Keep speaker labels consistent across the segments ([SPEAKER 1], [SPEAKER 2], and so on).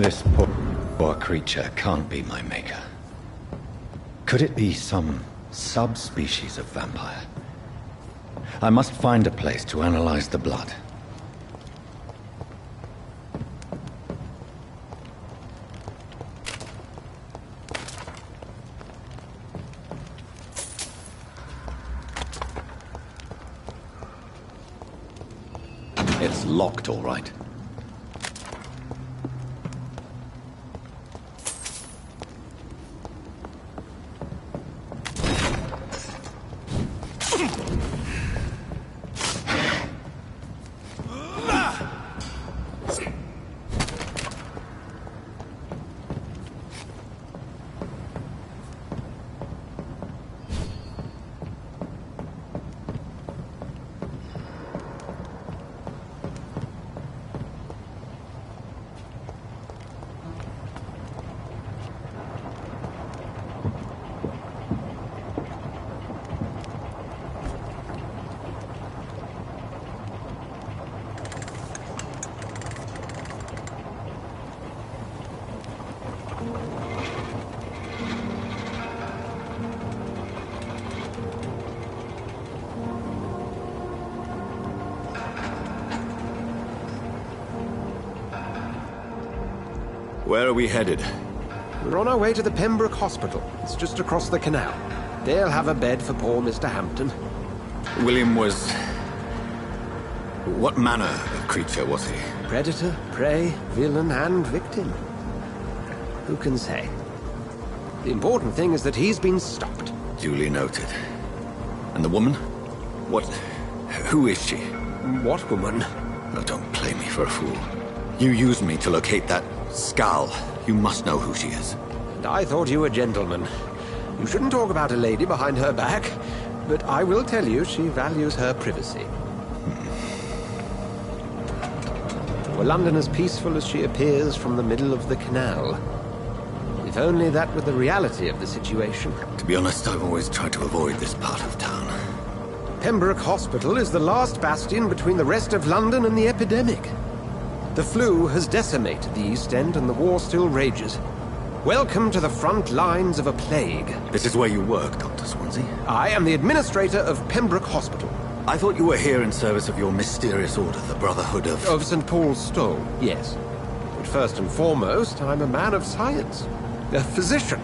[SPEAKER 1] This poor creature can't be my maker. Could it be some subspecies of vampire? I must find a place to analyze the blood. It's locked, all right.
[SPEAKER 2] Where are we headed?
[SPEAKER 3] We're on our way to the Pembroke Hospital. It's just across the canal. They'll have a bed for poor Mr. Hampton.
[SPEAKER 2] William was... What manner of creature was he?
[SPEAKER 3] Predator, prey, villain, and victim. Who can say? The important thing is that he's been stopped.
[SPEAKER 2] Duly noted. And the woman? What... Who is she?
[SPEAKER 3] What woman?
[SPEAKER 2] Oh, don't play me for a fool. You used me to locate that skull. You must know who she is.
[SPEAKER 3] And I thought you a gentleman. You shouldn't talk about a lady behind her back, but I will tell you she values her privacy. Were London as peaceful as she appears from the middle of the canal? If only that were the reality of the situation.
[SPEAKER 2] To be honest, I've always tried to avoid this part of town.
[SPEAKER 3] Pembroke Hospital is the last bastion between the rest of London and the epidemic. The flu has decimated the East End and the war still rages. Welcome to the front lines of a plague.
[SPEAKER 2] This is where you work, Dr. Swansea?
[SPEAKER 3] I am the administrator of Pembroke Hospital.
[SPEAKER 2] I thought you were here in service of your mysterious order, the Brotherhood of...
[SPEAKER 3] Of St. Paul's Stole, yes. But first and foremost, I'm a man of science. A physician,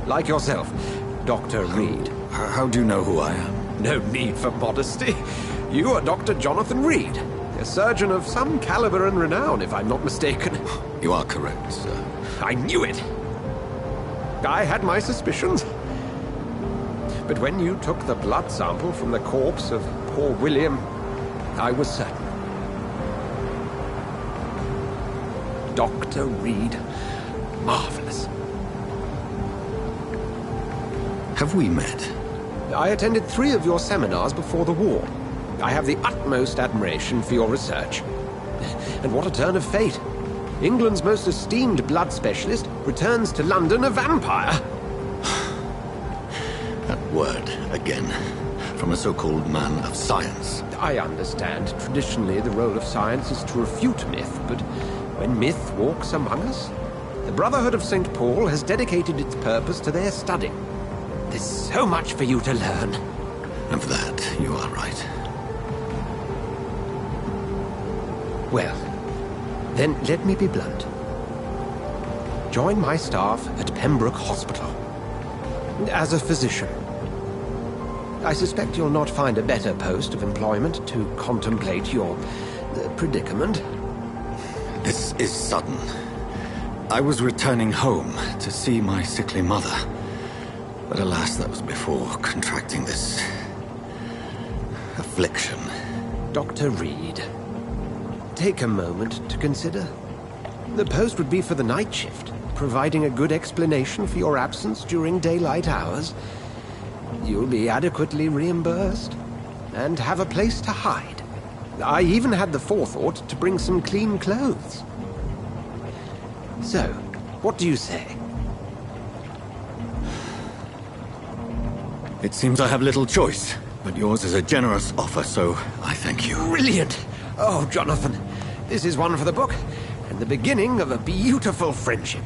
[SPEAKER 3] like yourself, Dr. Reed.
[SPEAKER 2] How do you know who I am?
[SPEAKER 3] No need for modesty. You are Dr. Jonathan Reed, a surgeon of some caliber and renown, if I'm not mistaken.
[SPEAKER 2] You are correct, sir.
[SPEAKER 3] I knew it! I had my suspicions. But when you took the blood sample from the corpse of poor William, I was certain. Dr. Reed. Marvelous.
[SPEAKER 2] Have we met?
[SPEAKER 3] I attended 3 of your seminars before the war. I have the utmost admiration for your research. And what a turn of fate. England's most esteemed blood specialist returns to London a vampire.
[SPEAKER 2] That word, again, from a so-called man of science.
[SPEAKER 3] I understand. Traditionally, the role of science is to refute myth, but when myth walks among us, the Brotherhood of St. Paul has dedicated its purpose to their study. There's so much for you to learn.
[SPEAKER 2] And for that, you are right.
[SPEAKER 3] Well, then let me be blunt. Join my staff at Pembroke Hospital. As a physician. I suspect you'll not find a better post of employment to contemplate your predicament.
[SPEAKER 2] This is sudden. I was returning home to see my sickly mother. But alas, that was before contracting this... affliction.
[SPEAKER 3] Dr. Reed, take a moment to consider. The post would be for the night shift, providing a good explanation for your absence during daylight hours. You'll be adequately reimbursed, and have a place to hide. I even had the forethought to bring some clean clothes. So, what do you say?
[SPEAKER 2] It seems I have little choice, but yours is a generous offer, so I thank you.
[SPEAKER 3] Brilliant! Oh, Jonathan, this is one for the book. and the beginning of a beautiful friendship.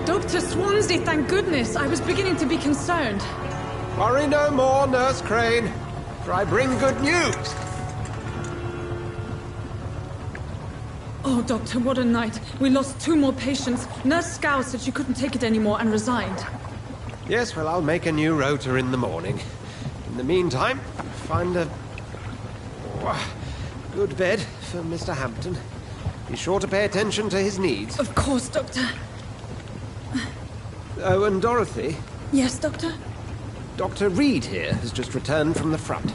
[SPEAKER 4] Dr. Swansea, thank goodness. I was beginning to be concerned.
[SPEAKER 3] Worry no more, Nurse Crane, for I bring good news.
[SPEAKER 4] Oh, Doctor, what a night. We lost 2 more patients. Nurse Scow said she couldn't take it anymore and resigned.
[SPEAKER 3] Yes, well, I'll make a new rota in the morning. In the meantime, find a good bed for Mr. Hampton. Be sure to pay attention to his needs.
[SPEAKER 4] Of course, Doctor.
[SPEAKER 3] Oh, and Dorothy,
[SPEAKER 4] Yes, Doctor?
[SPEAKER 3] Dr. Reed here has just returned from the front.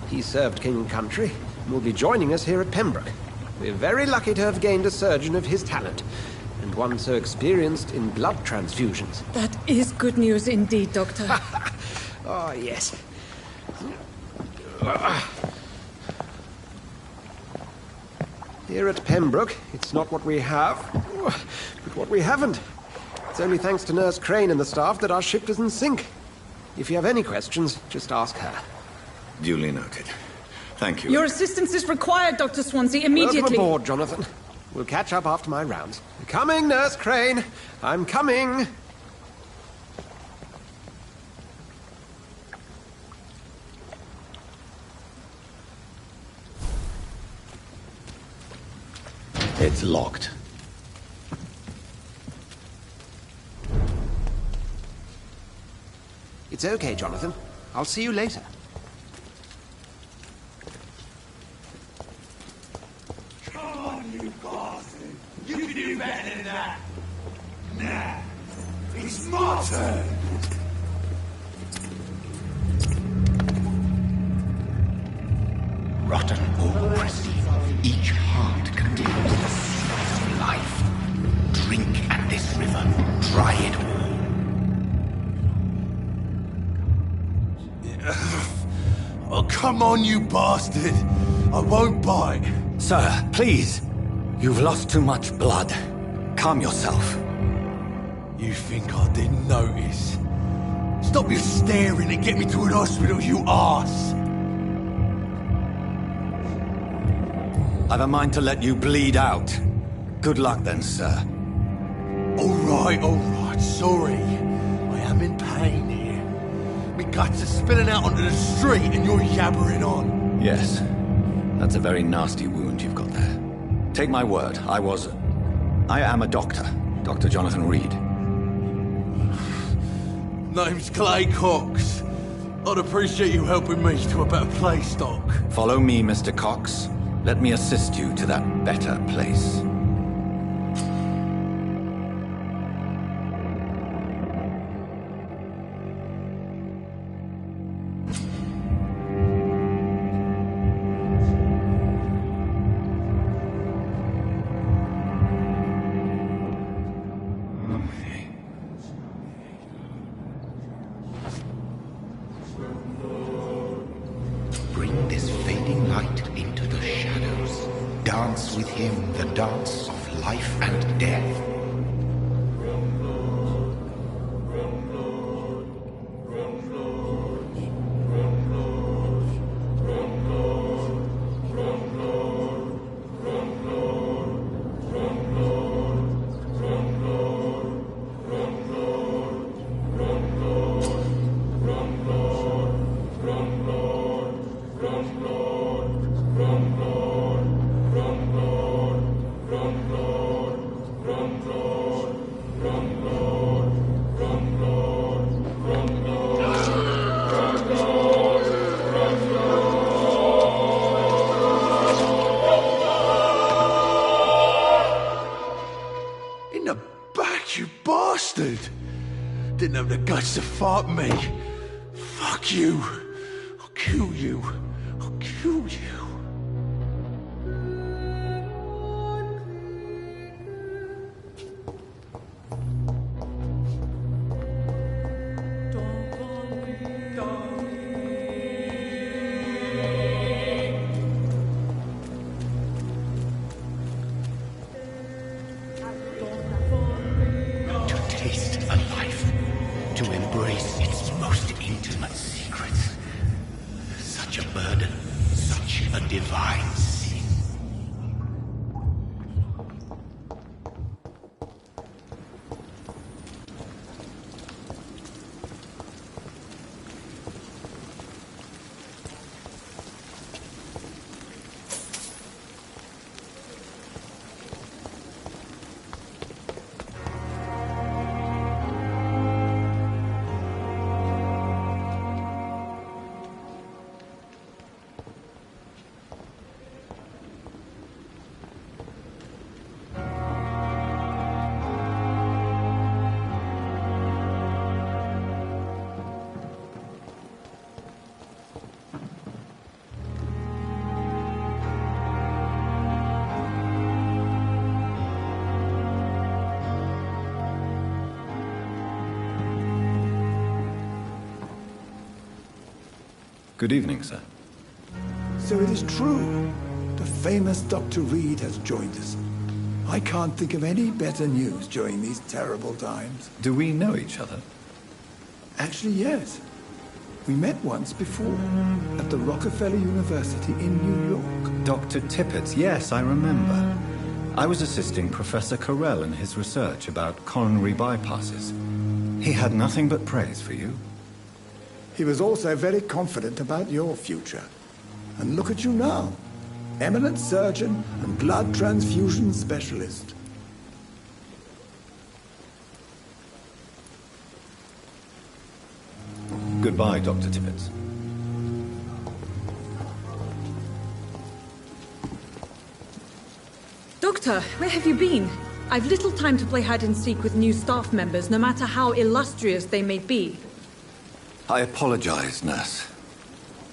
[SPEAKER 3] He served King and Country and will be joining us here at Pembroke. We're very lucky to have gained a surgeon of his talent, and one so experienced in blood transfusions.
[SPEAKER 4] That is good news indeed, Doctor.
[SPEAKER 3] Oh, yes. Here at Pembroke, it's not what we have, but what we haven't. It's only thanks to Nurse Crane and the staff that our ship doesn't sink. If you have any questions, just ask her.
[SPEAKER 2] Duly noted. Thank you.
[SPEAKER 4] Your assistance is required, Dr. Swansea, immediately.
[SPEAKER 3] Welcome aboard, Jonathan. We'll catch up after my rounds. Coming, Nurse Crane. I'm coming.
[SPEAKER 1] It's locked.
[SPEAKER 3] It's okay, Jonathan. I'll see you later.
[SPEAKER 5] Come on, you bastard! You can do better than that! Nah, it's my turn!
[SPEAKER 6] Rotten all pristine, each heart contains the seed of life. Drink at this river, try it all.
[SPEAKER 5] Oh, come on, you bastard! I won't bite!
[SPEAKER 1] Sir, please. You've lost too much blood. Calm yourself.
[SPEAKER 5] You think I didn't notice? Stop your staring and get me to an hospital, you arse!
[SPEAKER 1] I've a mind to let you bleed out. Good luck then, sir.
[SPEAKER 5] Alright, sorry. I am in pain here. My guts are spilling out onto the street and you're yabbering on.
[SPEAKER 1] Yes. That's a very nasty wound you've got there. Take my word, I am a doctor. Dr. Jonathan Reed.
[SPEAKER 5] Name's Clay Cox. I'd appreciate you helping me to a better place, Doc.
[SPEAKER 1] Follow me, Mr. Cox. Let me assist you to that better place.
[SPEAKER 6] Bring this fading light into the shadows. Dance with him the dance of life and death.
[SPEAKER 5] In the back, you bastard! Didn't have the guts to fight me. Fuck you. I'll
[SPEAKER 6] kill you. I'll kill you. To taste a life, to embrace its most intimate secrets. Such a burden, such a divine sin.
[SPEAKER 1] Good evening, sir.
[SPEAKER 5] So it is true. The famous Dr. Reed has joined us. I can't think of any better news during these terrible times.
[SPEAKER 1] Do we know each other?
[SPEAKER 5] Actually, yes. We met once before, at the Rockefeller University in New York.
[SPEAKER 1] Dr. Tippett, yes, I remember. I was assisting Professor Carell in his research about coronary bypasses. He had nothing but praise for you.
[SPEAKER 5] He was also very confident about your future. And look at you now. Eminent surgeon and blood transfusion specialist.
[SPEAKER 1] Goodbye, Dr. Tippett.
[SPEAKER 4] Doctor, where have you been? I've little time to play hide and seek with new staff members, no matter how illustrious they may be.
[SPEAKER 1] I apologize, nurse.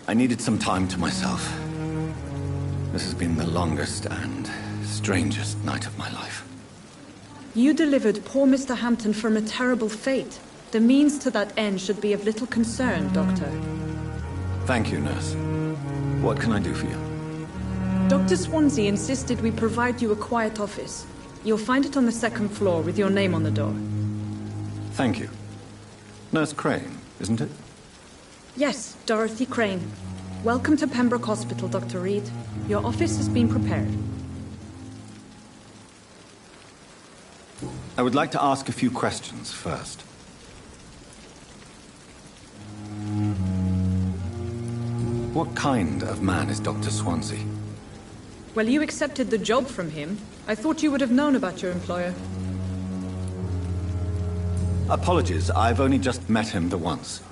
[SPEAKER 1] I needed some time to myself. This has been the longest and strangest night of my life.
[SPEAKER 4] You delivered poor Mr. Hampton from a terrible fate. The means to that end should be of little concern, Doctor.
[SPEAKER 1] Thank you, nurse. What can I do for you?
[SPEAKER 4] Dr. Swansea insisted we provide you a quiet office. You'll find it on the second floor with your name on the door.
[SPEAKER 1] Thank you. Nurse Crane, isn't it?
[SPEAKER 4] Yes, Dorothy Crane. Welcome to Pembroke Hospital, Dr. Reed. Your office has been prepared.
[SPEAKER 1] I would like to ask a few questions first. What kind of man is Dr. Swansea?
[SPEAKER 4] Well, you accepted the job from him. I thought you would have known about your employer.
[SPEAKER 1] Apologies, I've only just met him the once.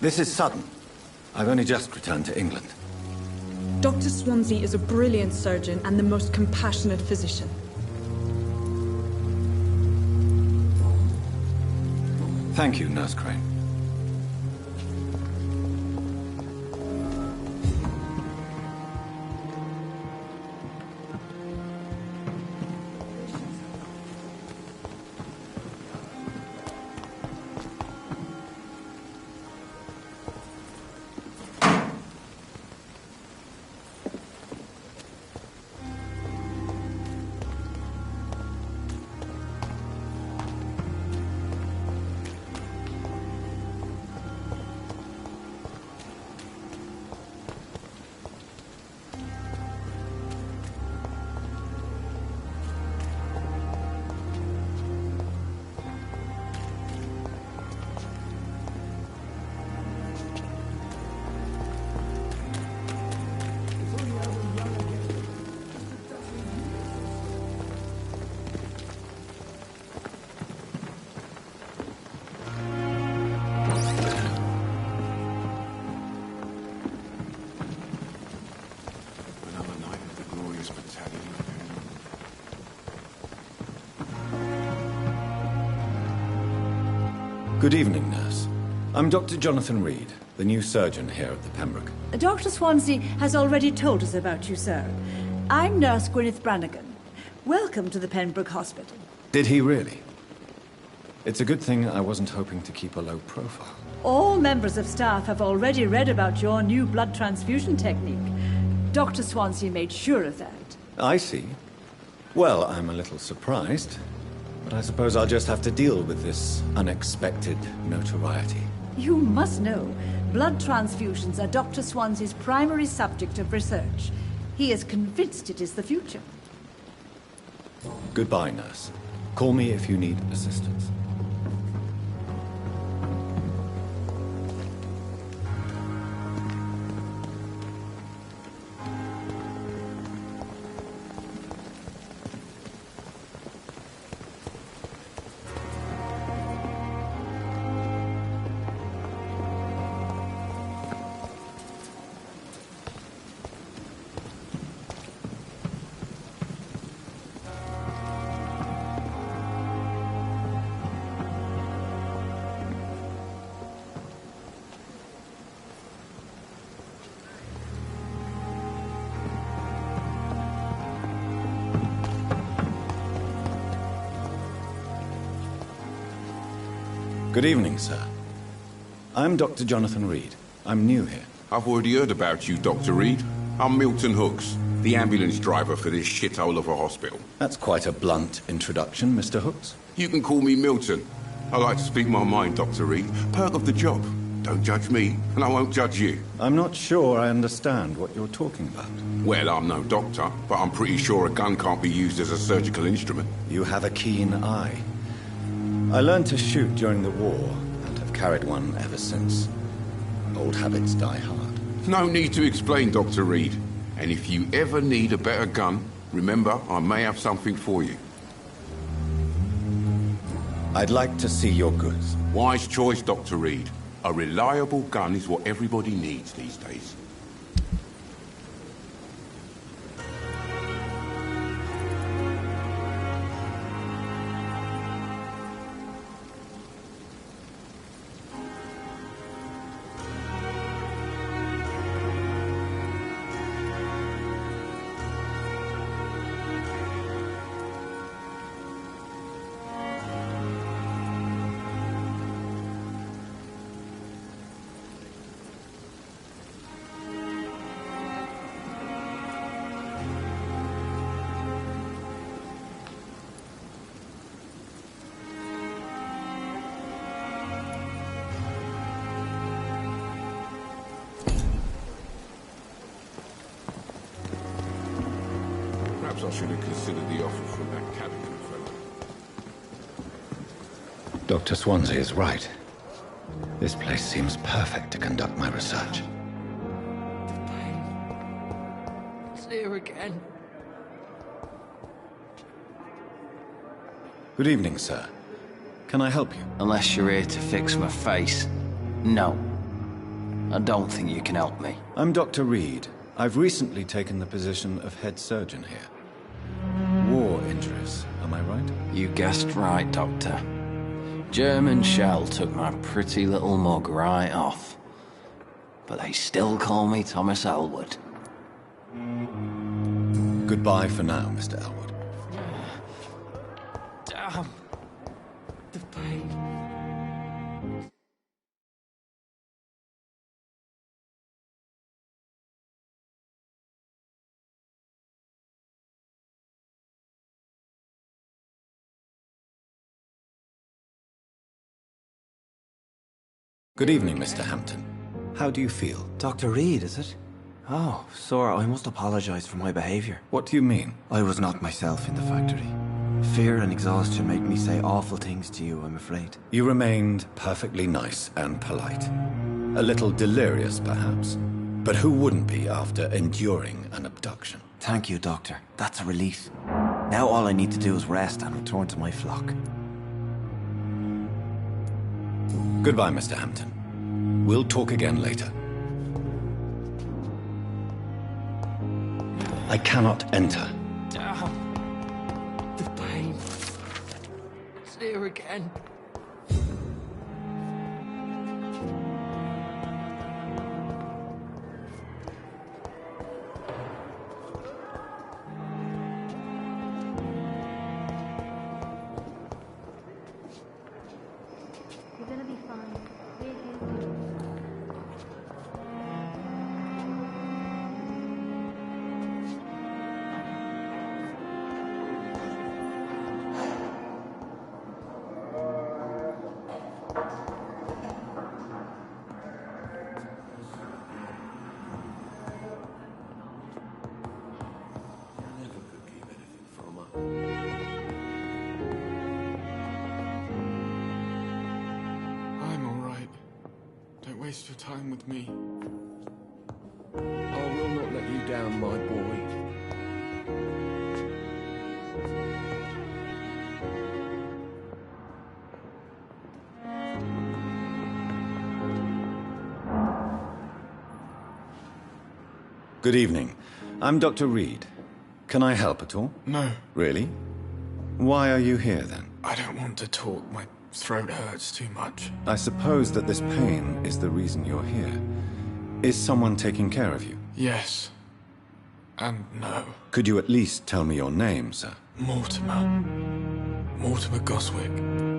[SPEAKER 1] This is sudden. I've only just returned to England.
[SPEAKER 4] Dr. Swansea is a brilliant surgeon and the most compassionate physician.
[SPEAKER 1] Thank you, Nurse Crane. Good evening, nurse. I'm Dr. Jonathan Reed, the new surgeon here at the Pembroke.
[SPEAKER 7] Dr. Swansea has already told us about you, sir. I'm Nurse Gwyneth Brannigan. Welcome to the Pembroke Hospital.
[SPEAKER 1] Did he really? It's a good thing I wasn't hoping to keep a low profile.
[SPEAKER 7] All members of staff have already read about your new blood transfusion technique. Dr. Swansea made sure of that.
[SPEAKER 1] I see. Well, I'm a little surprised, but I suppose I'll just have to deal with this unexpected notoriety.
[SPEAKER 7] You must know, blood transfusions are Dr. Swansea's primary subject of research. He is convinced it is the future.
[SPEAKER 1] Goodbye, nurse. Call me if you need assistance. Good evening, sir. I'm Dr. Jonathan Reed. I'm new here.
[SPEAKER 8] I've already heard about you, Dr. Reed. I'm Milton Hooks, the ambulance driver for this shithole of a hospital.
[SPEAKER 1] That's quite a blunt introduction, Mr. Hooks.
[SPEAKER 8] You can call me Milton. I like to speak my mind, Dr. Reed. Perk of the job. Don't judge me, and I won't judge you.
[SPEAKER 1] I'm not sure I understand what you're talking about.
[SPEAKER 8] Well, I'm no doctor, but I'm pretty sure a gun can't be used as a surgical instrument.
[SPEAKER 1] You have a keen eye. I learned to shoot during the war, and have carried one ever since. Old habits die hard.
[SPEAKER 8] No need to explain, Dr. Reed. And if you ever need a better gun, remember, I may have something for you.
[SPEAKER 1] I'd like to see your goods.
[SPEAKER 8] Wise choice, Dr. Reed. A reliable gun is what everybody needs these days. I should have considered the offer from that Callaghan fellow.
[SPEAKER 1] Dr. Swansea is right. This place seems perfect to conduct my research.
[SPEAKER 9] The pain. It's here again.
[SPEAKER 1] Good evening, sir. Can I help you?
[SPEAKER 9] Unless you're here to fix my face. No. I don't think you can help me.
[SPEAKER 1] I'm Dr. Reed. I've recently taken the position of head surgeon here. War injuries, am I right?
[SPEAKER 9] You guessed right, Doctor. German shell took my pretty little mug right off. But they still call me Thomas Elwood.
[SPEAKER 1] Goodbye for now, Mr. Elwood.
[SPEAKER 9] Damn. The pain.
[SPEAKER 1] Good evening, Mr. Hampton. How do you feel?
[SPEAKER 10] Dr. Reed, is it? Oh, sir, I must apologize for my behavior.
[SPEAKER 1] What do you mean?
[SPEAKER 10] I was not myself in the factory. Fear and exhaustion made me say awful things to you, I'm afraid.
[SPEAKER 1] You remained perfectly nice and polite. A little delirious, perhaps. But who wouldn't be after enduring an abduction?
[SPEAKER 10] Thank you, Doctor. That's a relief. Now all I need to do is rest and return to my flock.
[SPEAKER 1] Goodbye, Mr. Hampton. We'll talk again later. I cannot enter.
[SPEAKER 9] Damn. The pain. It's here again.
[SPEAKER 11] I'm alright. Don't waste your time with me.
[SPEAKER 3] I will not let you down, my boy.
[SPEAKER 1] Good evening. I'm Dr. Reed. Can I help at all?
[SPEAKER 11] No.
[SPEAKER 1] Really? Why are you here then?
[SPEAKER 11] I don't want to talk. My throat hurts too much.
[SPEAKER 1] I suppose that this pain is the reason you're here. Is someone taking care of you?
[SPEAKER 11] Yes. And no.
[SPEAKER 1] Could you at least tell me your name, sir?
[SPEAKER 11] Mortimer. Mortimer Goswick.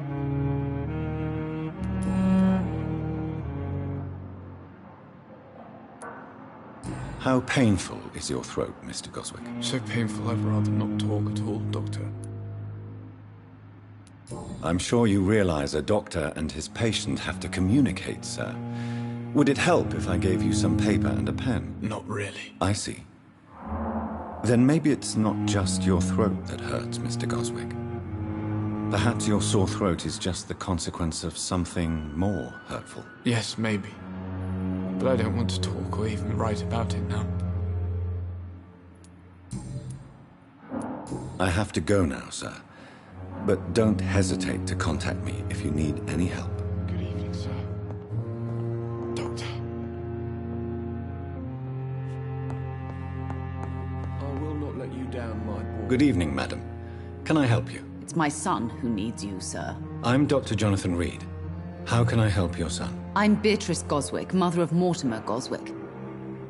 [SPEAKER 1] How painful is your throat, Mr. Goswick?
[SPEAKER 11] So painful I'd rather not talk at all, Doctor.
[SPEAKER 1] I'm sure you realize a doctor and his patient have to communicate, sir. Would it help if I gave you some paper and a pen?
[SPEAKER 11] Not really.
[SPEAKER 1] I see. Then maybe it's not just your throat that hurts, Mr. Goswick. Perhaps your sore throat is just the consequence of something more hurtful.
[SPEAKER 11] Yes, maybe. But I don't want to talk or even write about it now.
[SPEAKER 1] I have to go now, sir. But don't hesitate to contact me if you need any help.
[SPEAKER 11] Good evening, sir. Doctor.
[SPEAKER 3] I will not let you down, my boy.
[SPEAKER 1] Good evening, madam. Can I help you?
[SPEAKER 12] It's my son who needs you, sir.
[SPEAKER 1] I'm Dr. Jonathan Reed. How can I help your son?
[SPEAKER 12] I'm Beatrice Goswick, mother of Mortimer Goswick.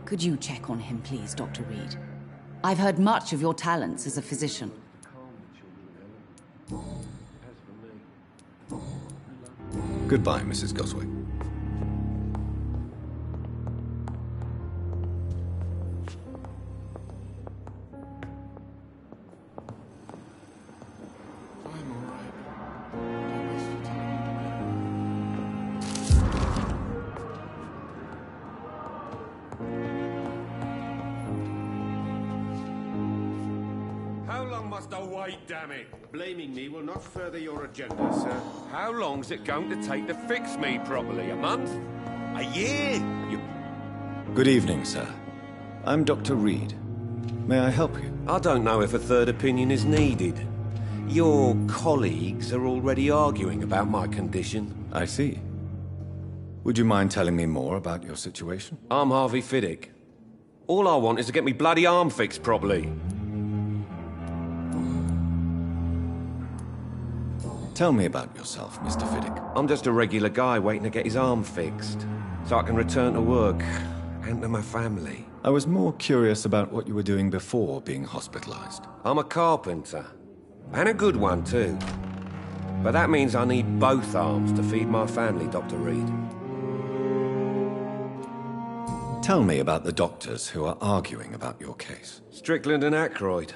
[SPEAKER 12] Could you check on him, please, Dr. Reed? I've heard much of your talents as a physician.
[SPEAKER 1] Goodbye, Mrs. Goswick.
[SPEAKER 11] I'm alright. Don't waste your time
[SPEAKER 13] How long must I wait, damn it?
[SPEAKER 14] Blaming me will not further your agenda, sir.
[SPEAKER 13] How long's it going to take to fix me properly? A month? A year?
[SPEAKER 1] Good evening, sir. I'm Dr. Reed. May I help you?
[SPEAKER 14] I don't know if a third opinion is needed. Your colleagues are already arguing about my condition.
[SPEAKER 1] I see. Would you mind telling me more about your situation?
[SPEAKER 14] I'm Harvey Fiddick. All I want is to get me bloody arm fixed properly.
[SPEAKER 1] Tell me about yourself, Mr. Fiddick.
[SPEAKER 14] I'm just a regular guy waiting to get his arm fixed, so I can return to work and to my family.
[SPEAKER 1] I was more curious about what you were doing before being hospitalized.
[SPEAKER 14] I'm a carpenter, and a good one too. But that means I need both arms to feed my family, Dr. Reed.
[SPEAKER 1] Tell me about the doctors who are arguing about your case.
[SPEAKER 14] Strickland and Aykroyd.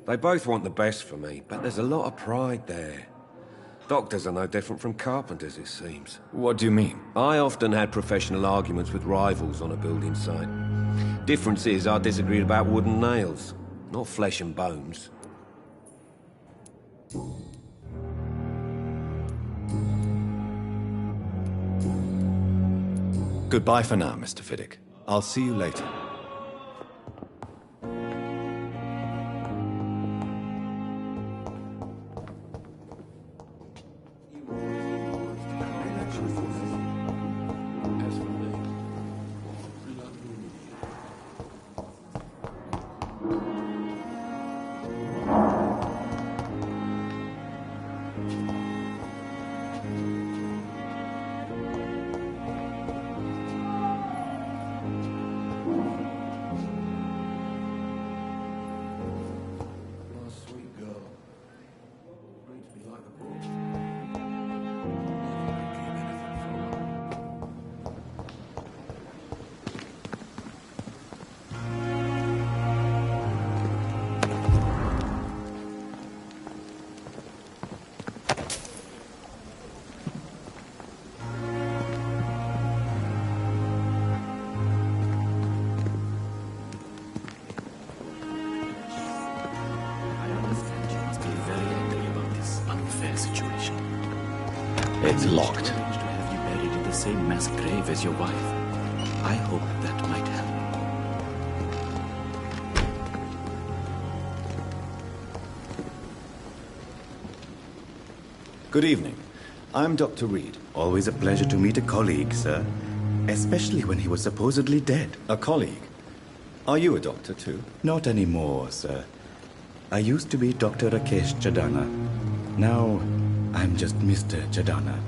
[SPEAKER 14] They both want the best for me, but there's a lot of pride there. Doctors are no different from carpenters, it seems.
[SPEAKER 1] What do you mean?
[SPEAKER 14] I often had professional arguments with rivals on a building site. Difference is I disagreed about wooden nails, not flesh and bones.
[SPEAKER 1] Goodbye for now, Mr. Fiddick. I'll see you later. It's locked.
[SPEAKER 6] To have you buried in the same mass grave as your wife. I hope that might help.
[SPEAKER 1] Good evening. I'm Dr. Reed.
[SPEAKER 6] Always a pleasure to meet a colleague, sir. Especially when he was supposedly dead.
[SPEAKER 1] A colleague? Are you a doctor too?
[SPEAKER 6] Not anymore, sir. I used to be Dr. Rakesh Chadana. Now, I'm just Mr. Chadana,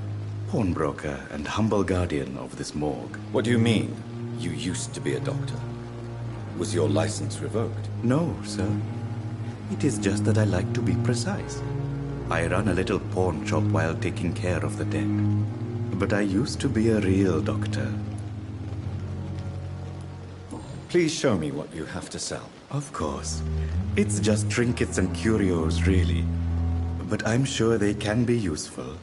[SPEAKER 6] pawnbroker and humble guardian of this morgue.
[SPEAKER 1] What do you mean, you used to be a doctor? Was your license revoked?
[SPEAKER 6] No, sir. It is just that I like to be precise. I run a little pawn shop while taking care of the dead. But I used to be a real doctor.
[SPEAKER 1] Please show me what you have to sell.
[SPEAKER 6] Of course. It's just trinkets and curios, really. But I'm sure they can be useful.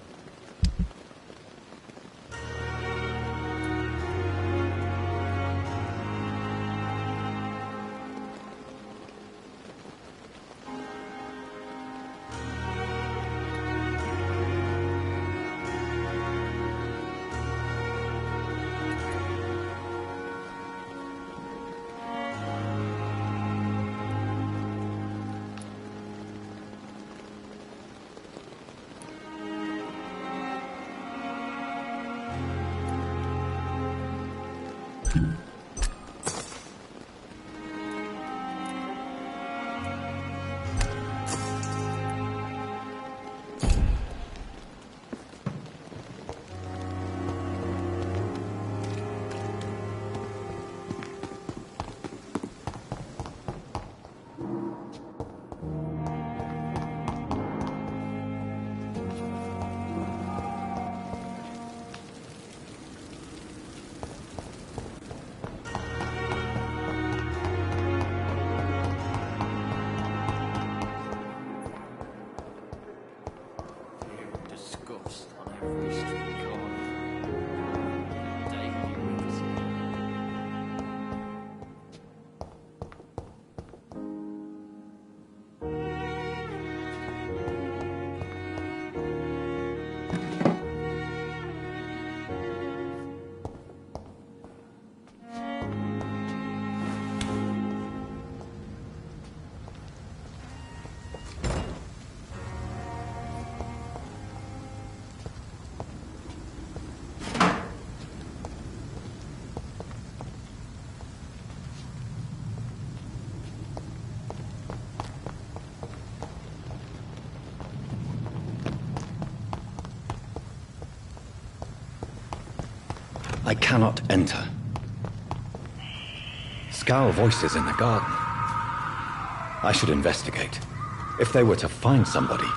[SPEAKER 1] I cannot enter. Scowl voices in the garden. I should investigate. If they were to find somebody.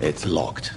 [SPEAKER 1] It's locked.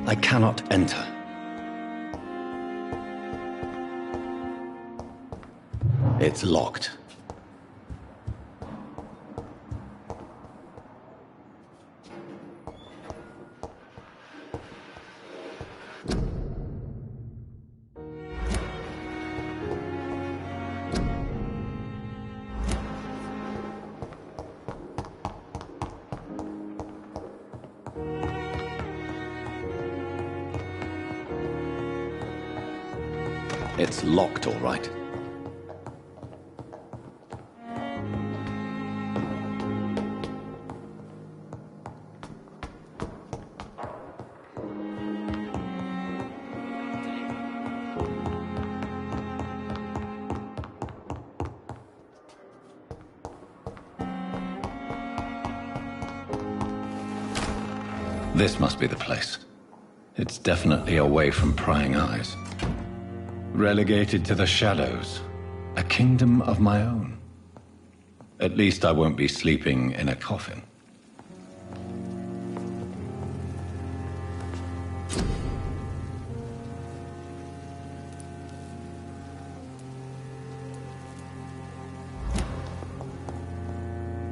[SPEAKER 1] I cannot enter. It's locked. It's locked, all right. This must be the place. It's definitely away from prying eyes. Relegated to the shadows. A kingdom of my own. At least I won't be sleeping in a coffin.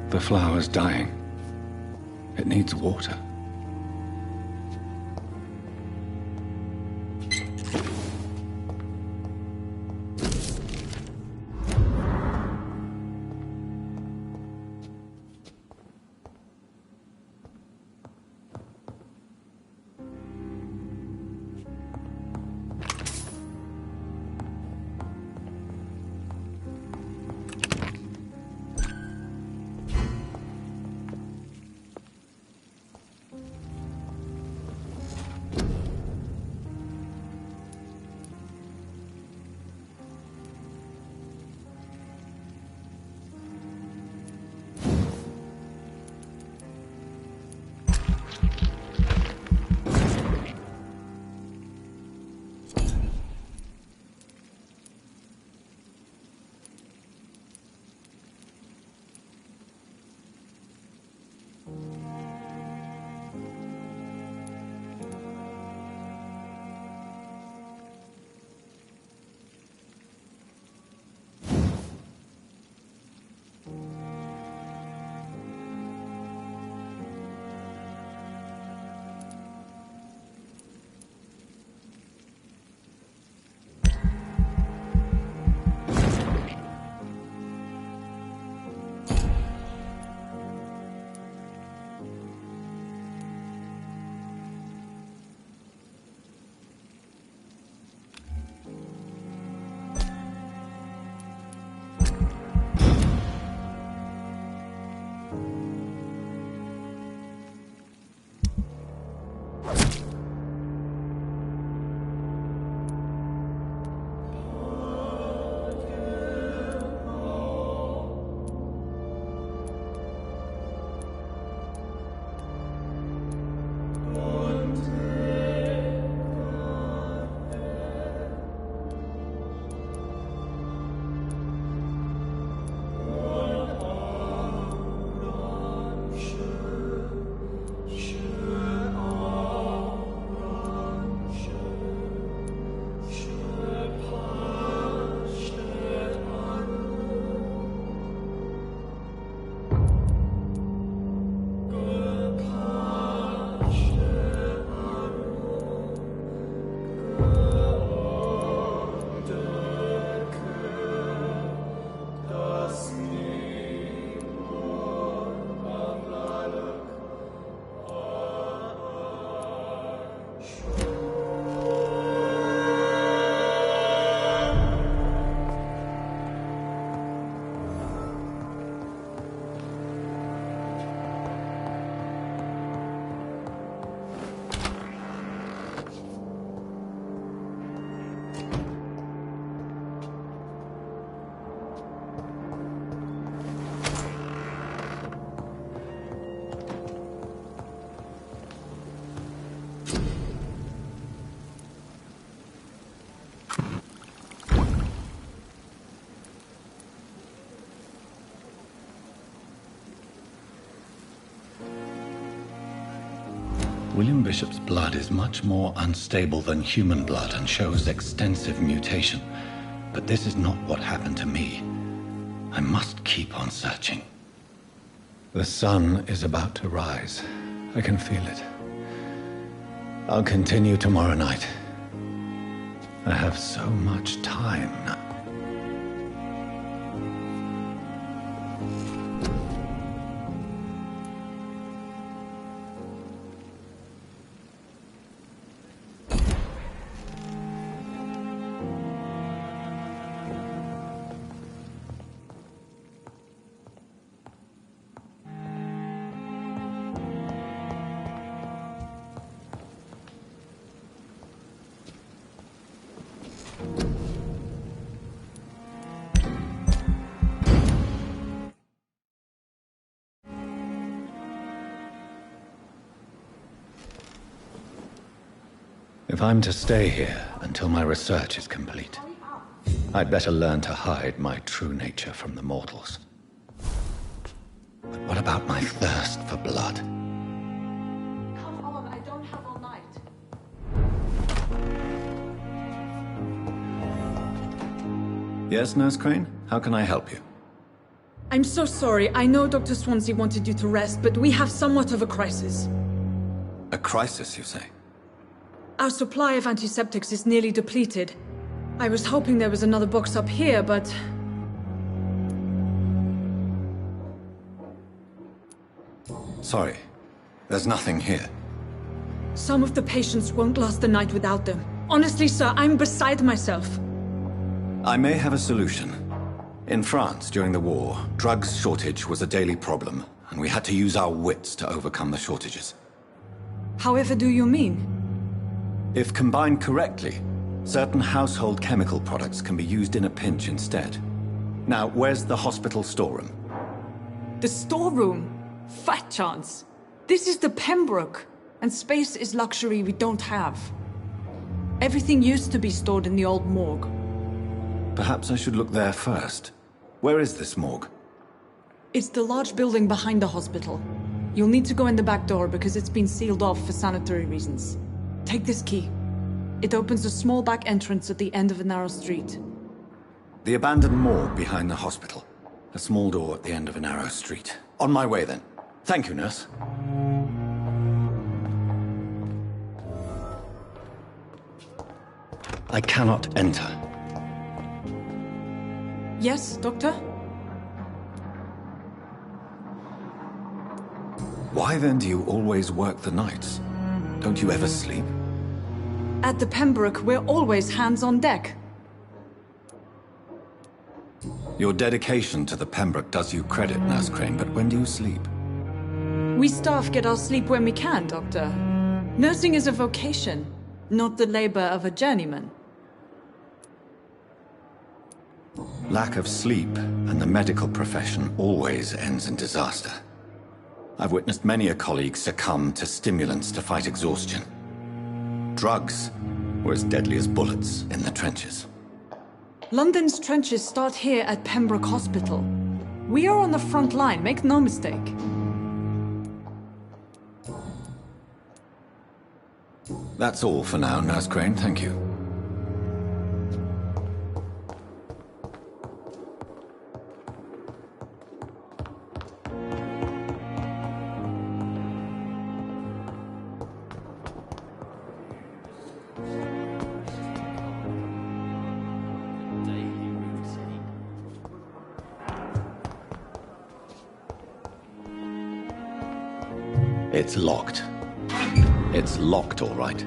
[SPEAKER 1] The flower's dying. It needs water. William Bishop's blood is much more unstable than human blood and shows extensive mutation. But this is not what happened to me. I must keep on searching. The sun is about to rise. I can feel it. I'll continue tomorrow night. I have so much time now. If I'm to stay here until my research is complete, I'd better learn to hide my true nature from the mortals. But what about my thirst for blood?
[SPEAKER 4] Come on, I don't have all night.
[SPEAKER 1] Yes, Nurse Crane? How can I help you?
[SPEAKER 4] I'm so sorry. I know Dr. Swansea wanted you to rest, but we have somewhat of a crisis.
[SPEAKER 1] A crisis, you say?
[SPEAKER 4] Our supply of antiseptics is nearly depleted. I was hoping there was another box up here, but...
[SPEAKER 1] Sorry. There's nothing here.
[SPEAKER 4] Some of the patients won't last the night without them. Honestly, sir, I'm beside myself.
[SPEAKER 1] I may have a solution. In France, during the war, drugs shortage was a daily problem, and we had to use our wits to overcome the shortages.
[SPEAKER 4] However do you mean?
[SPEAKER 1] If combined correctly, certain household chemical products can be used in a pinch instead. Now, where's the hospital storeroom?
[SPEAKER 4] The storeroom? Fat chance. This is the Pembroke, and space is luxury we don't have. Everything used to be stored in the old morgue.
[SPEAKER 1] Perhaps I should look there first. Where is this morgue?
[SPEAKER 4] It's the large building behind the hospital. You'll need to go in the back door because it's been sealed off for sanitary reasons. Take this key. It opens a small back entrance at the end of a narrow street.
[SPEAKER 1] The abandoned morgue behind the hospital. A small door at the end of a narrow street. On my way, then. Thank you, nurse. I cannot enter.
[SPEAKER 4] Yes, Doctor?
[SPEAKER 1] Why then do you always work the nights? Don't you ever sleep?
[SPEAKER 4] At the Pembroke, we're always hands on deck.
[SPEAKER 1] Your dedication to the Pembroke does you credit, Nurse Crane, but when do you sleep?
[SPEAKER 4] We staff get our sleep when we can, Doctor. Nursing is a vocation, not the labor of a journeyman.
[SPEAKER 1] Lack of sleep and the medical profession always ends in disaster. I've witnessed many a colleague succumb to stimulants to fight exhaustion. Drugs were as deadly as bullets in the trenches.
[SPEAKER 4] London's trenches start here at Pembroke Hospital. We are on the front line, make no mistake.
[SPEAKER 1] That's all for now, Nurse Crane, thank you. It's locked. It's locked, all right.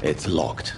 [SPEAKER 1] It's locked.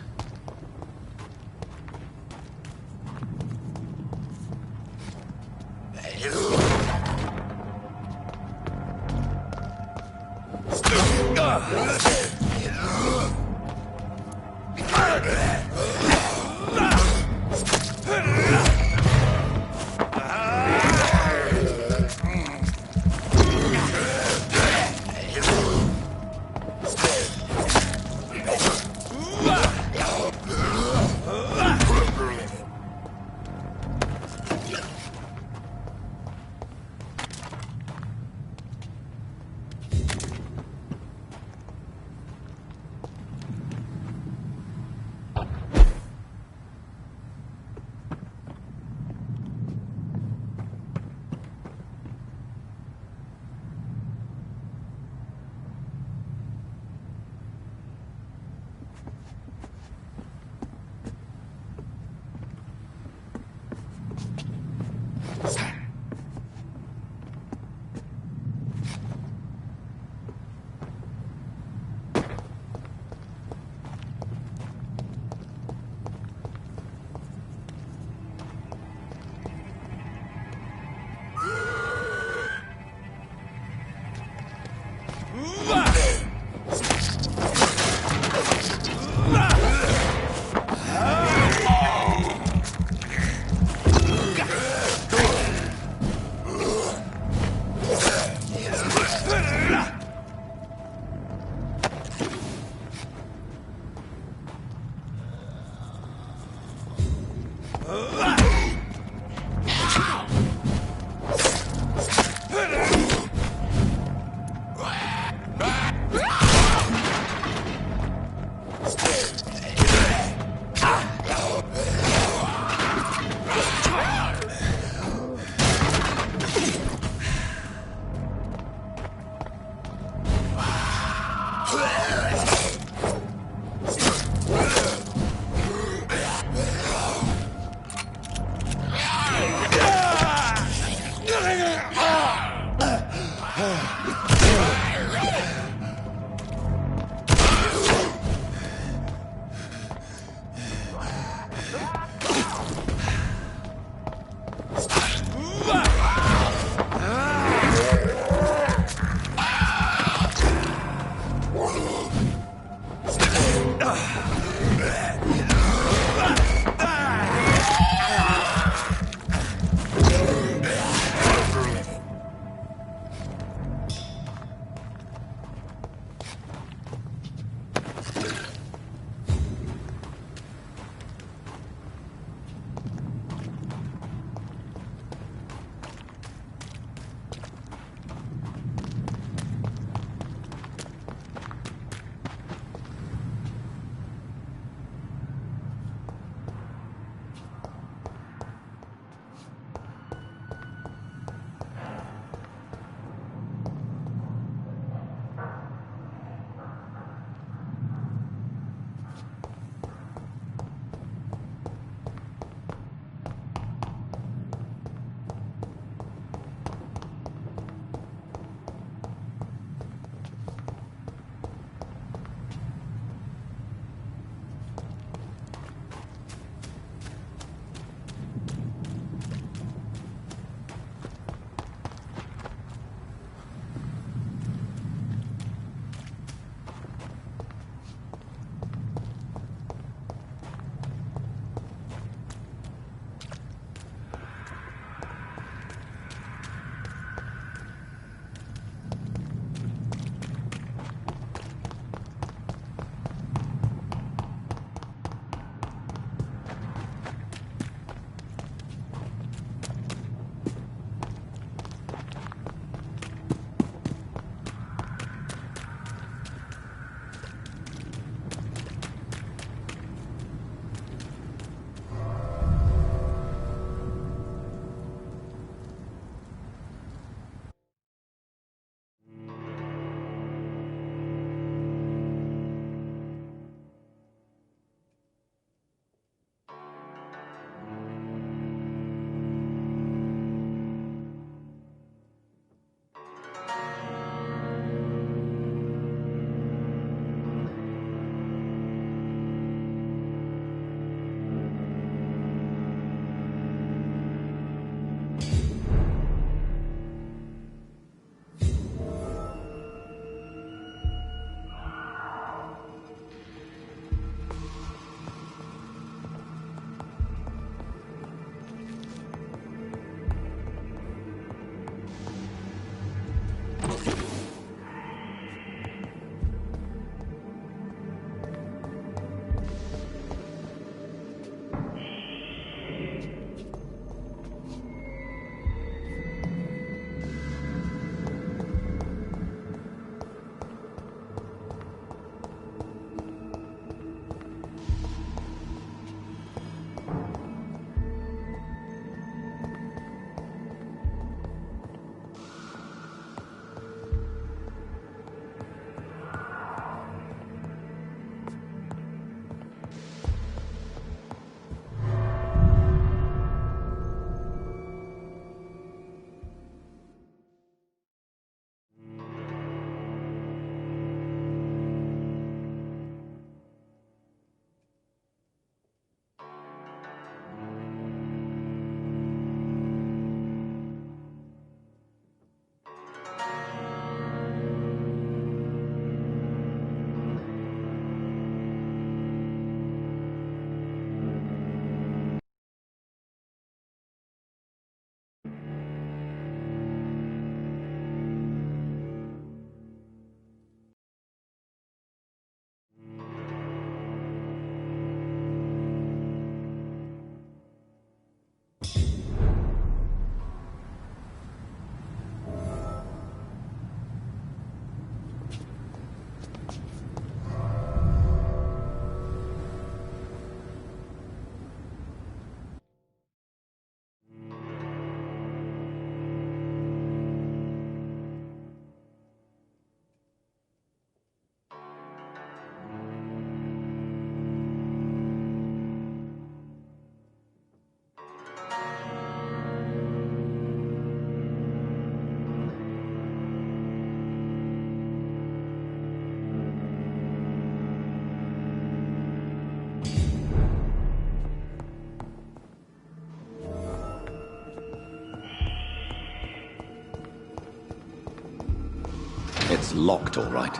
[SPEAKER 2] It's locked, all right.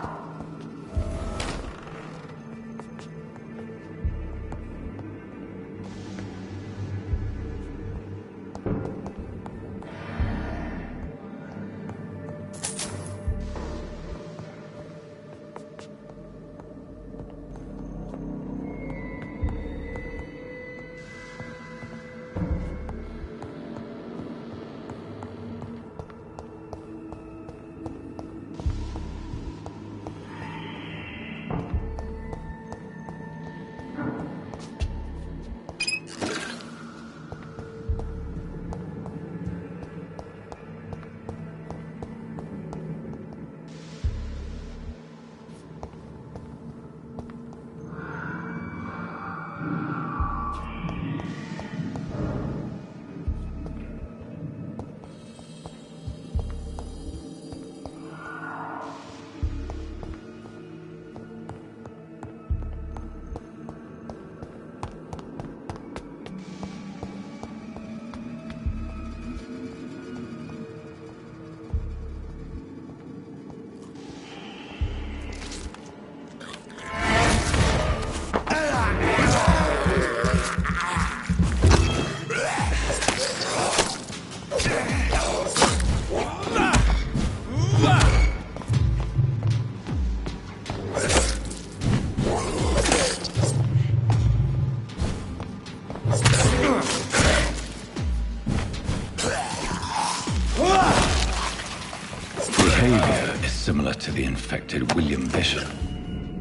[SPEAKER 2] Similar to the infected William Bishop.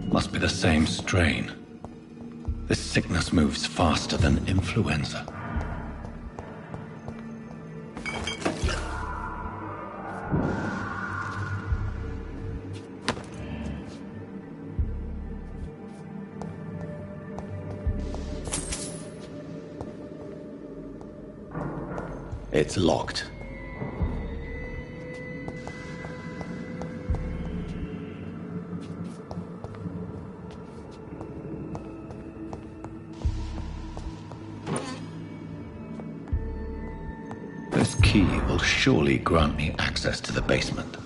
[SPEAKER 2] Must be the same strain. This sickness moves faster than influenza. It's locked. This key will surely grant me access to the basement.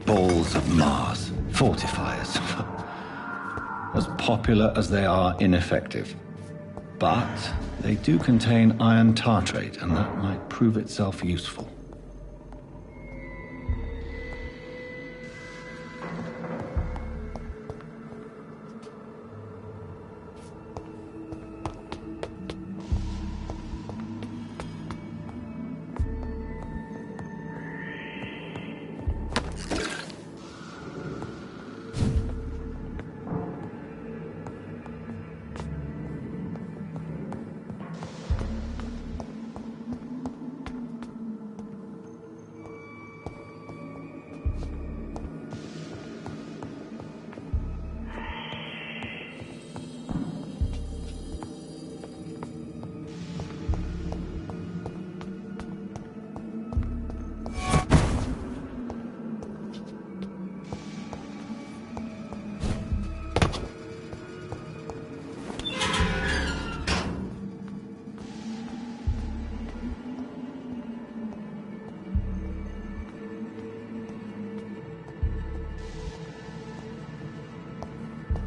[SPEAKER 2] Balls of Mars, fortifiers. As popular as they are ineffective. But they do contain iron tartrate, and that might prove itself useful.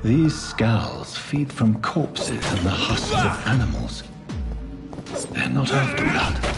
[SPEAKER 2] These scowls feed from corpses and the husks of animals. They're not after blood.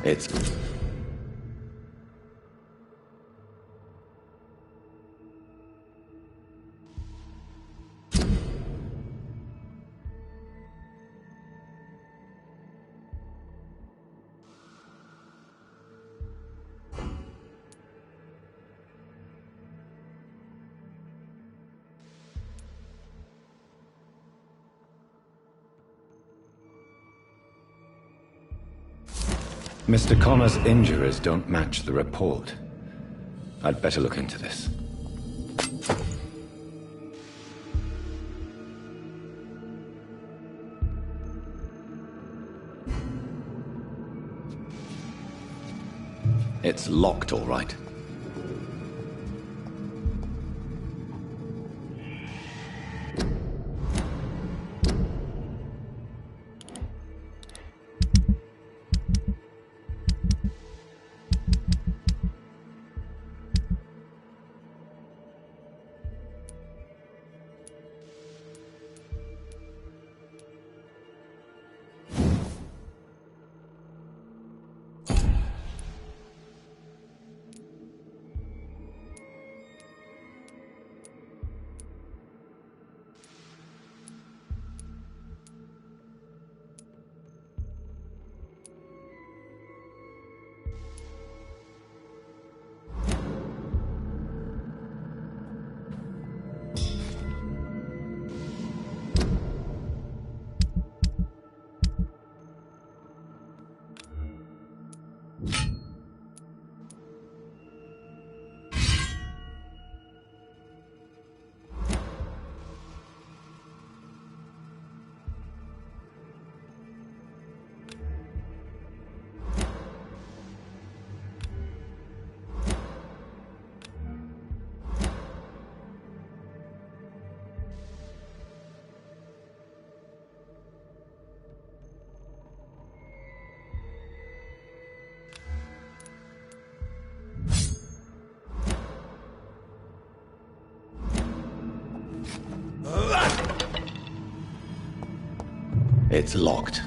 [SPEAKER 2] It's... Mr. Connor's injuries don't match the report. I'd better look into this. It's locked, all right. It's locked.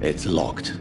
[SPEAKER 2] It's locked.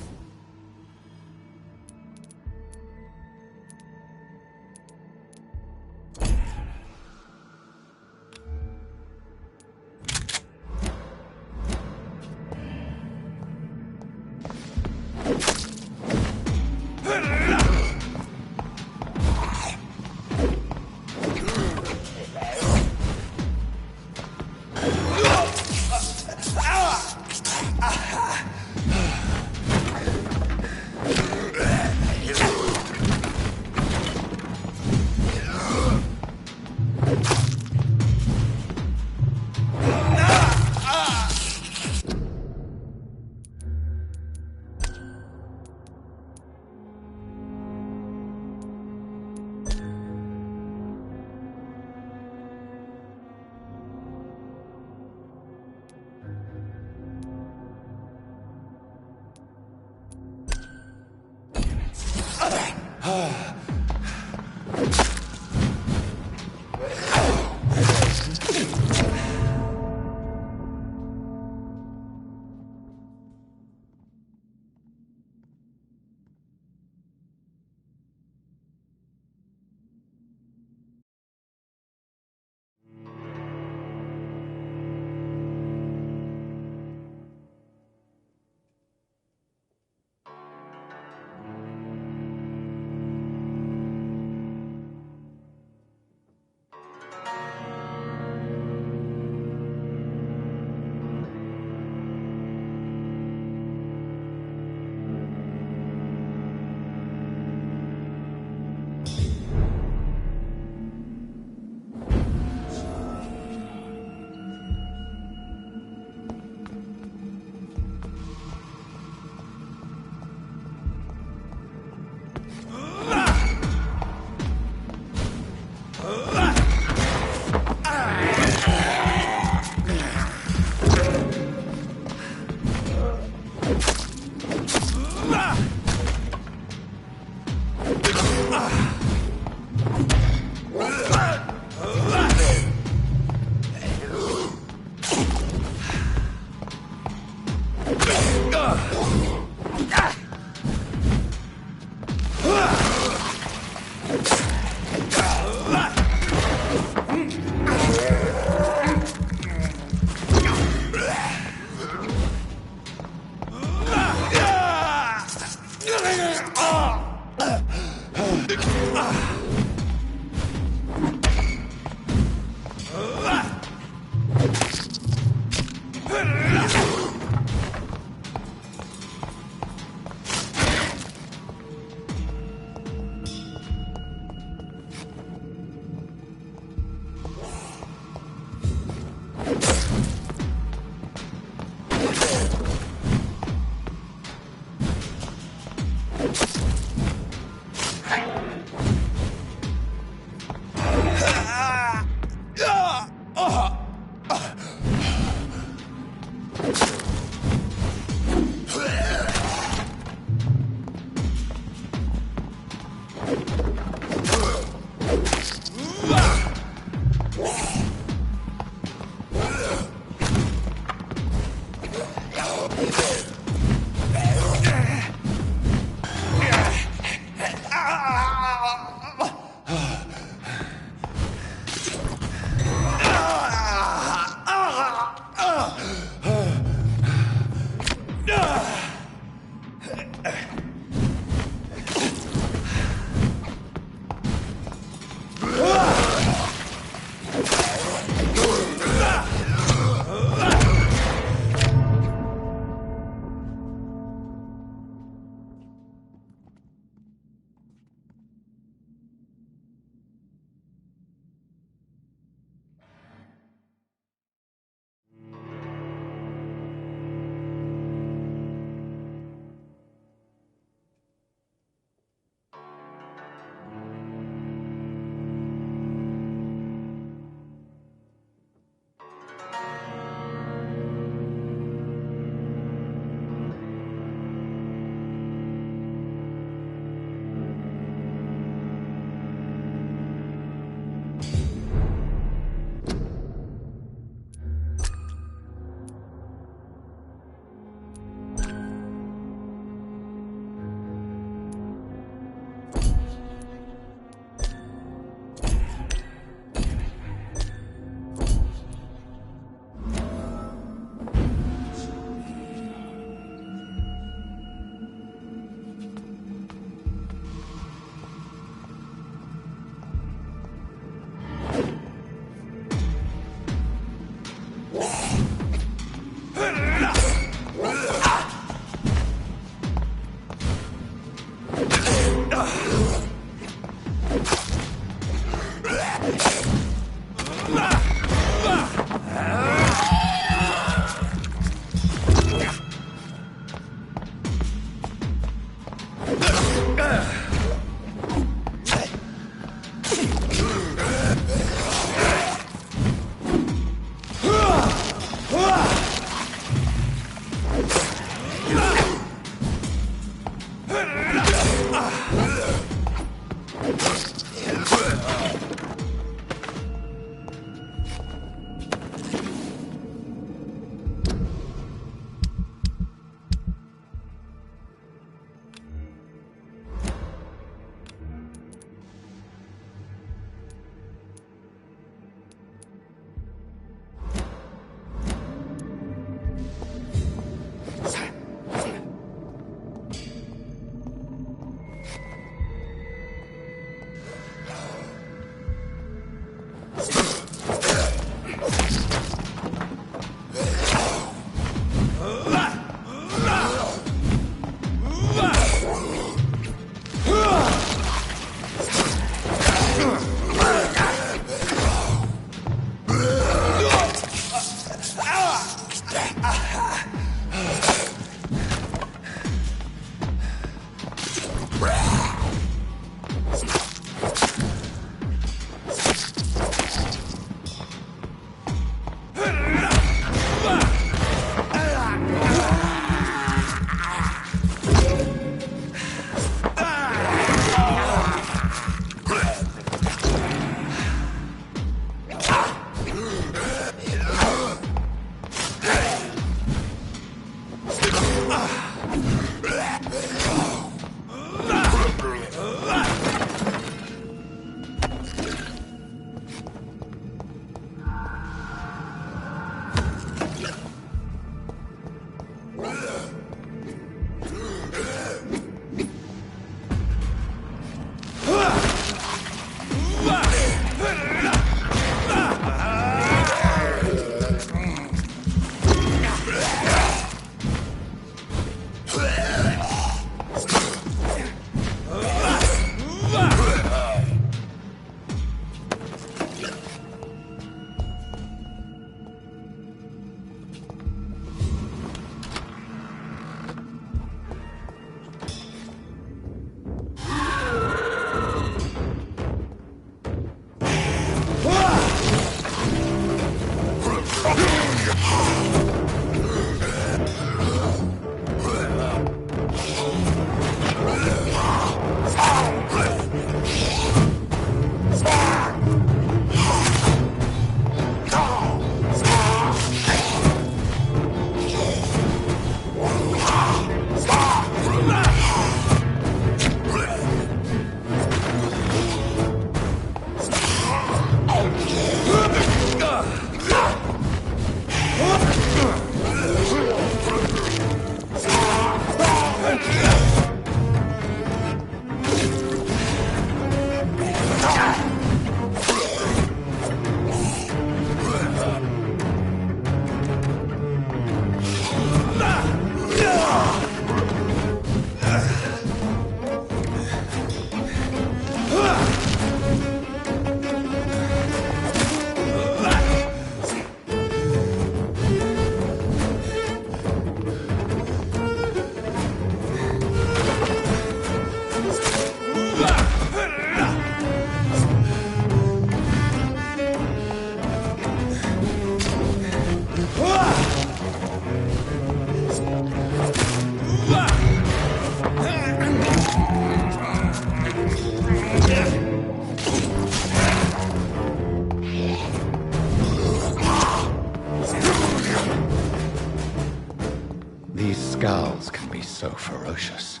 [SPEAKER 2] ferocious.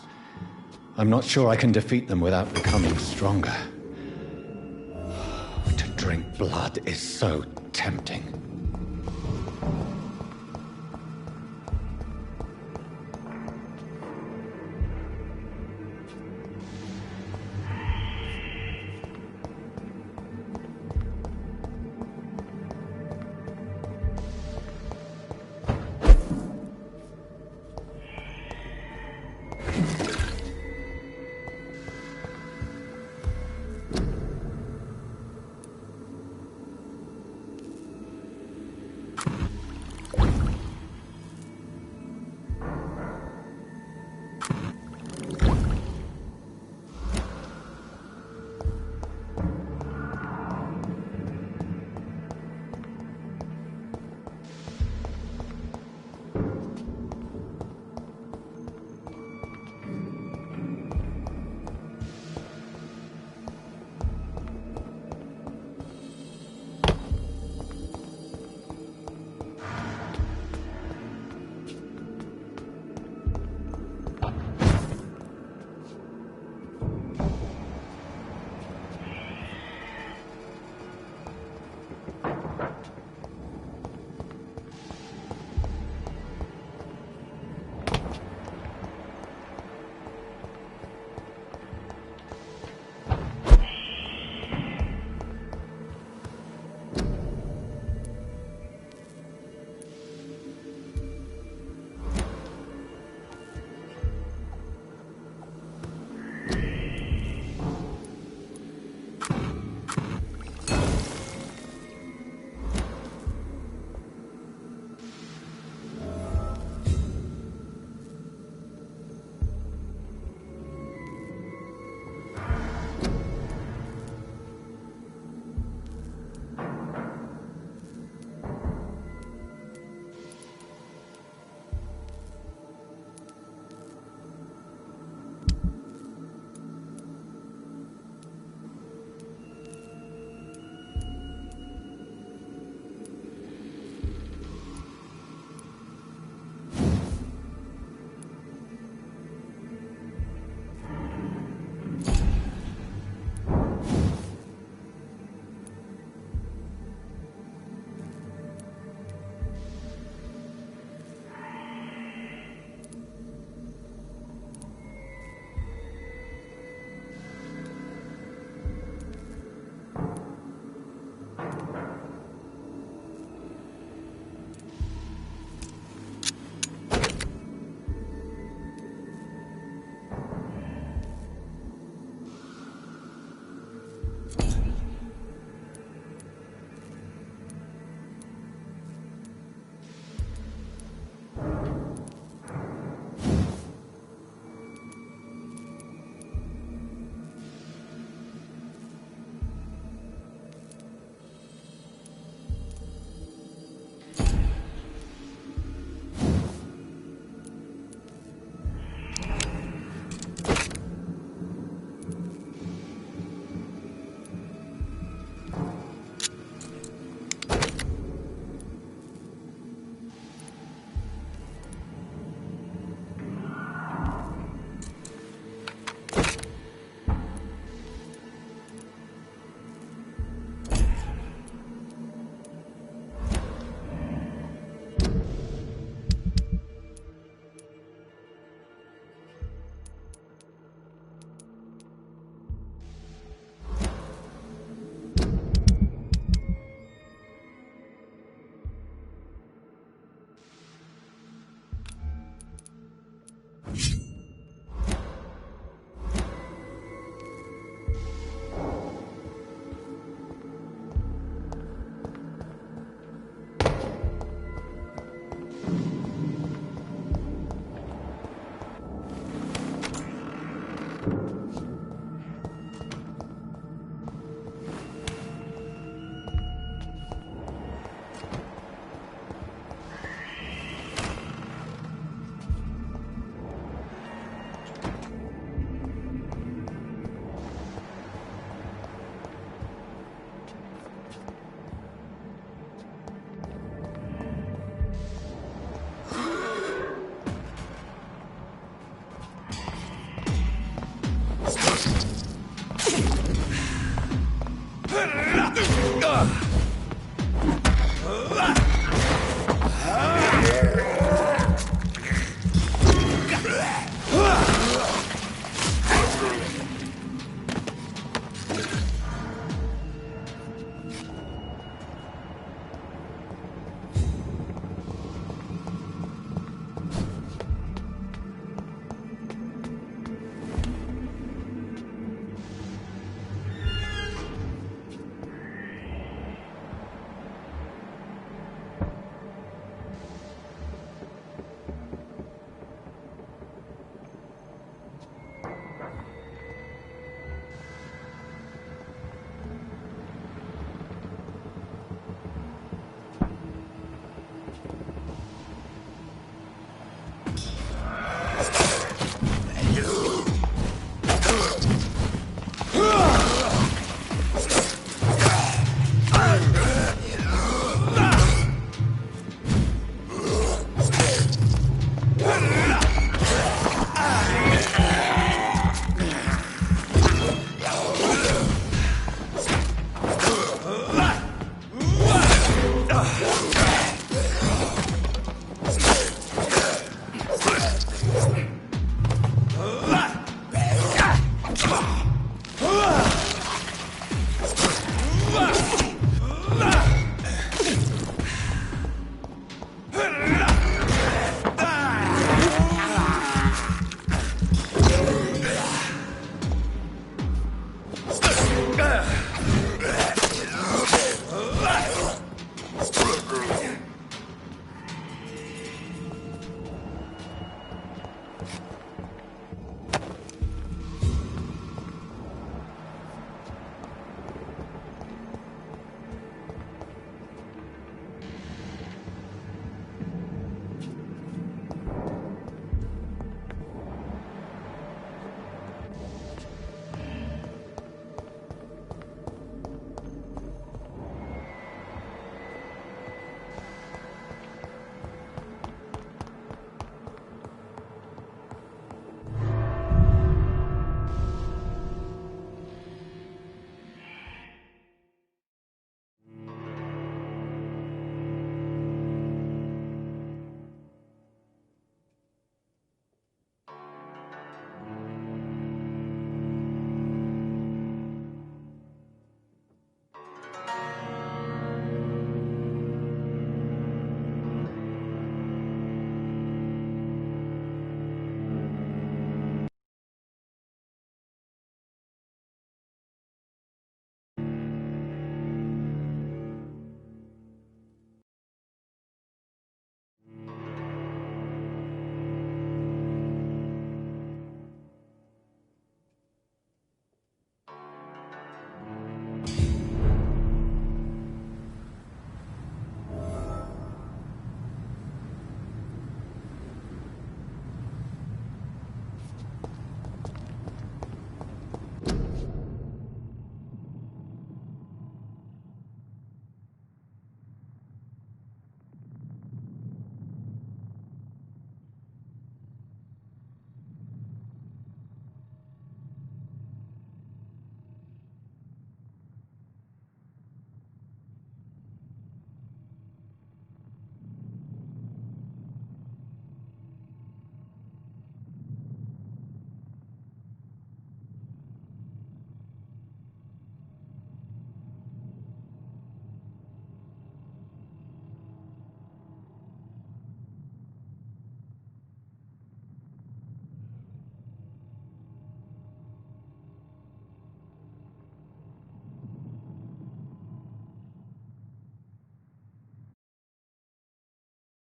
[SPEAKER 2] I'm not sure I can defeat them without becoming stronger. To drink blood is so tempting.